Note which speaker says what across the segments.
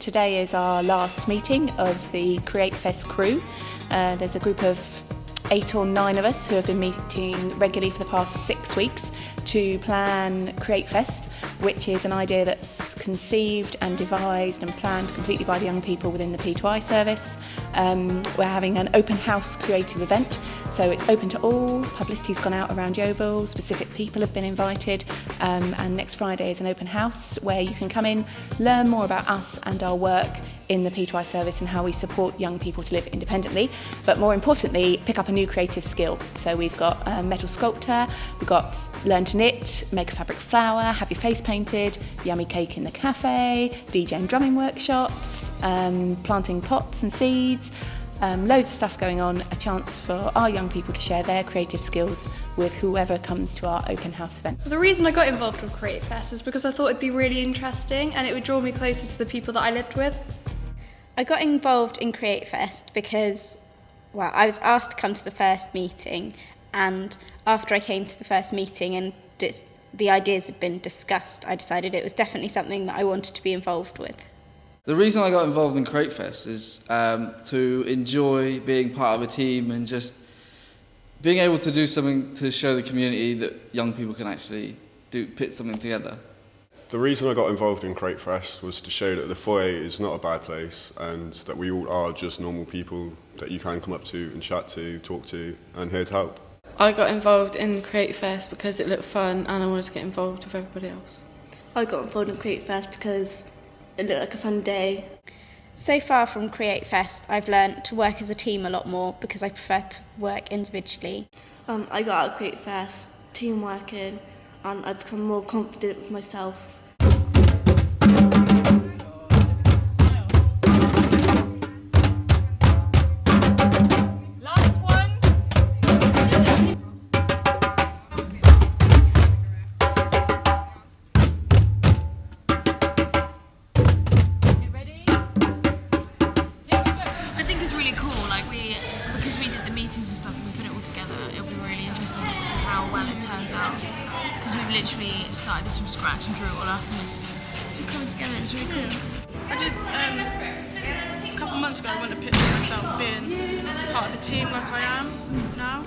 Speaker 1: today is our last meeting of the Create Fest crew. There's a group of 8 or 9 of us who have been meeting regularly for the past 6 weeks to plan Create Fest, which is an idea that's conceived and devised and planned completely by the young people within the P2I service. We're having an open house creative event, so it's open to all. Publicity's gone out around Yeovil, specific people have been invited, and next Friday is an open house where you can come in, learn more about us and our work in the P2I service and how we support young people to live independently, but more importantly, pick up a new creative skill. So we've got a metal sculptor, we've got learn to knit, make a fabric flower, have your face painted, yummy cake in the cafe, DJ and drumming workshops, planting pots and seeds, loads of stuff going on, a chance for our young people to share their creative skills with whoever comes to our open house event.
Speaker 2: The reason I got involved with Create Fest is because I thought it'd be really interesting and it would draw me closer to the people that I lived with.
Speaker 3: I got involved in Create Fest because, well, I was asked to come to the first meeting, and after I came to the first meeting and the ideas had been discussed, I decided it was definitely something that I wanted to be involved with.
Speaker 4: The reason I got involved in Create Fest is to enjoy being part of a team and just being able to do something to show the community that young people can actually put something together.
Speaker 5: The reason I got involved in Create Fest was to show that the foyer is not a bad place and that we all are just normal people that you can come up to and chat to, talk to, and here to help.
Speaker 6: I got involved in Create Fest because it looked fun and I wanted to get involved with everybody else.
Speaker 7: I got involved in Create Fest because it looked like a fun day.
Speaker 3: So far from Create Fest, I've learned to work as a team a lot more because I prefer to work individually.
Speaker 7: I got out of Create Fest, team working, and I've become more confident with myself.
Speaker 8: Because we did the meetings and stuff and we put it all together, it'll be really interesting to see how well it turns out, because we've literally started this from scratch and drew it all up and it's all coming together and it's really cool.
Speaker 9: I did, a couple of months ago I went to picture myself being part of the team like I am now.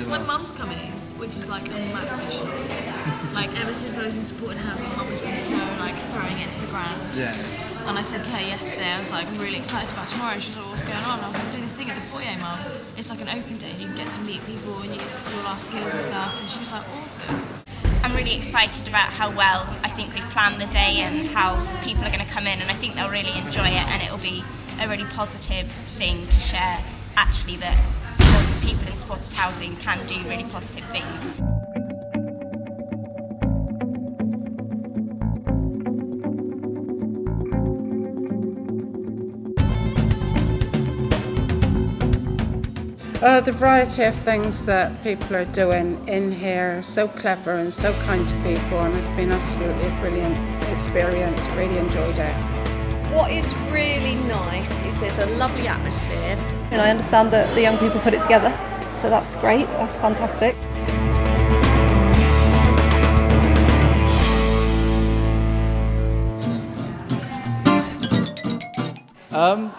Speaker 8: My mum's coming, which is like a massive shock. Like ever since I was in supported housing, mum has been so like throwing it to the ground.
Speaker 4: Yeah.
Speaker 8: And I said to her yesterday, I was like, I'm really excited about tomorrow. She was like, what's going on? And I was like, I'm doing this thing at the foyer, Mum. It's like an open day and you can get to meet people and you get to see all our skills and stuff. And she was like, awesome.
Speaker 10: I'm really excited about how well I think we've planned the day and how people are going to come in, and I think they'll really enjoy it and it'll be a really positive thing to share, actually, that supported people in supported housing can do really positive things.
Speaker 11: The variety of things that people are doing in here, so clever and so kind to people, and it's been absolutely a brilliant experience, really enjoyed it.
Speaker 12: What is really nice is there's a lovely atmosphere.
Speaker 13: And I understand that the young people put it together, so that's great, that's fantastic.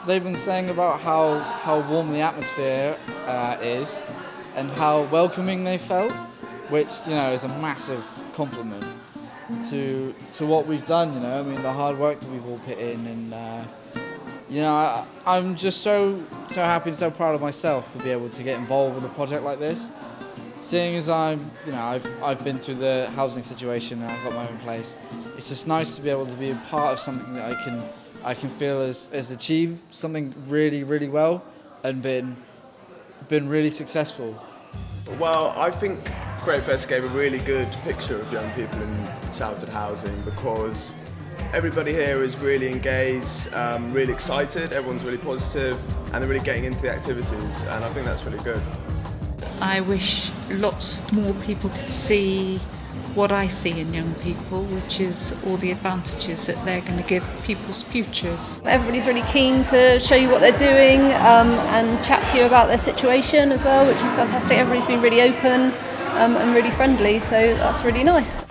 Speaker 4: They've been saying about how warm the atmosphere is and how welcoming they felt, which, you know, is a massive compliment to what we've done, you know. I mean, the hard work that we've all put in, and you know, I'm just so happy and so proud of myself to be able to get involved with a project like this. Seeing as I've been through the housing situation and I've got my own place, it's just nice to be able to be a part of something that I can feel has achieved something really, really well and been really successful.
Speaker 14: Well, I think Create Fest gave a really good picture of young people in sheltered housing, because everybody here is really engaged, really excited, everyone's really positive, and they're really getting into the activities, and I think that's really good.
Speaker 15: I wish lots more people could see what I see in young people, which is all the advantages that they're going to give people's futures.
Speaker 13: Everybody's really keen to show you what they're doing and chat to you about their situation as well, which is fantastic. Everybody's been really open and really friendly, so that's really nice.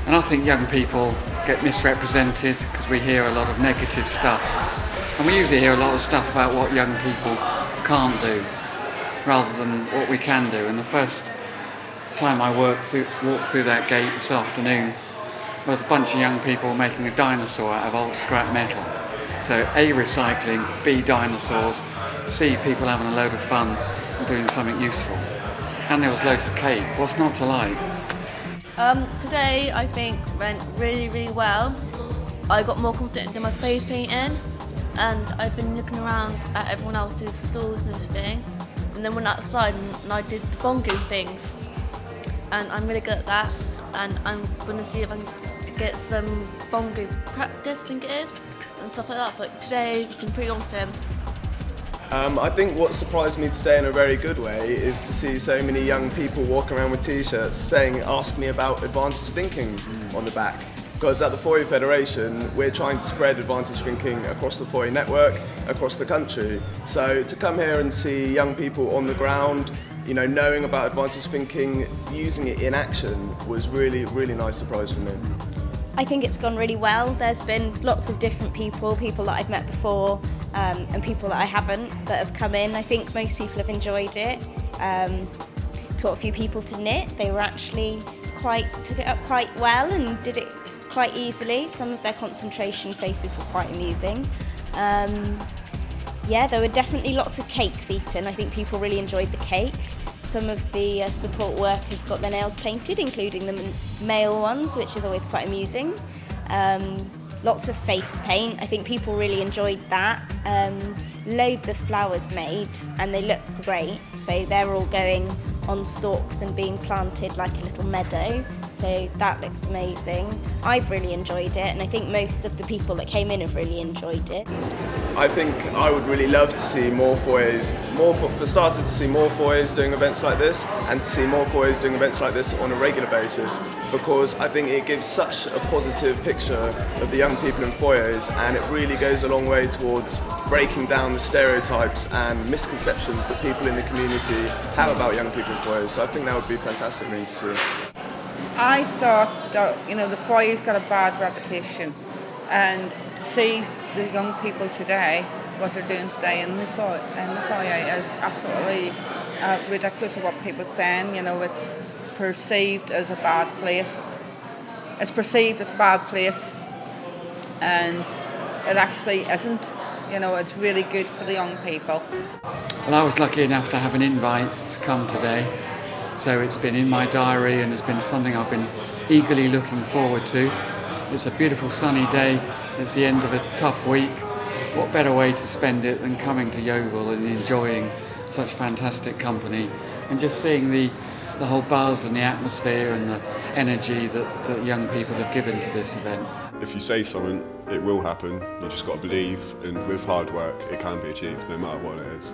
Speaker 16: And I think young people get misrepresented because we hear a lot of negative stuff. And we usually hear a lot of stuff about what young people can't do rather than what we can do. And the first time I walked through that gate this afternoon, there was a bunch of young people making a dinosaur out of old scrap metal. So A, recycling, B, dinosaurs, C, people having a load of fun and doing something useful. And there was loads of cake. What's not to like?
Speaker 7: Today I think went really, really well. I got more confident in my face painting, and I've been looking around at everyone else's stalls and everything, and then went outside and I did the bongo things, and I'm really good at that, and I'm going to see if I can get some bongo practice, I think it is, and stuff like that, but today it's been pretty awesome.
Speaker 14: I think what surprised me today in a very good way is to see so many young people walking around with t-shirts ask me about advantage thinking on the back. Because at the Foyer Federation, we're trying to spread advantage thinking across the Foyer network, across the country. So to come here and see young people on the ground, you know, knowing about advantage thinking, using it in action was really, really nice surprise for me.
Speaker 3: I think it's gone really well. There's been lots of different people that I've met before, and people that I haven't that have come in. I think most people have enjoyed it. Taught a few people to knit. They were actually took it up quite well and did it quite easily. Some of their concentration faces were quite amusing. Yeah, there were definitely lots of cakes eaten. I think people really enjoyed the cake. Some of the support workers got their nails painted, including the male ones, which is always quite amusing. Lots of face paint. I think people really enjoyed that. Loads of flowers made, and they look great. So they're all going on stalks and being planted like a little meadow. So that looks amazing. I've really enjoyed it, and I think most of the people that came in have really enjoyed it.
Speaker 14: I think I would really love to see more foyers, for starters to see more foyers doing events like this, and to see more foyers doing events like this on a regular basis, because I think it gives such a positive picture of the young people in foyers, and it really goes a long way towards breaking down the stereotypes and misconceptions that people in the community have about young people in foyers. So I think that would be a fantastic thing to see.
Speaker 11: I thought that, you know, the foyer's got a bad reputation, and to see the young people today, what they're doing today in the foyer is absolutely ridiculous of what people are saying. You know, it's perceived as a bad place. It's perceived as a bad place, and it actually isn't. You know, it's really good for the young people.
Speaker 16: Well, I was lucky enough to have an invite to come today. So it's been in my diary, and it's been something I've been eagerly looking forward to. It's a beautiful sunny day. It's the end of a tough week. What better way to spend it than coming to Yeovil and enjoying such fantastic company and just seeing the whole buzz and the atmosphere and the energy that young people have given to this event.
Speaker 5: If you say something, it will happen. You just got to believe, and with hard work, it can be achieved no matter what it is.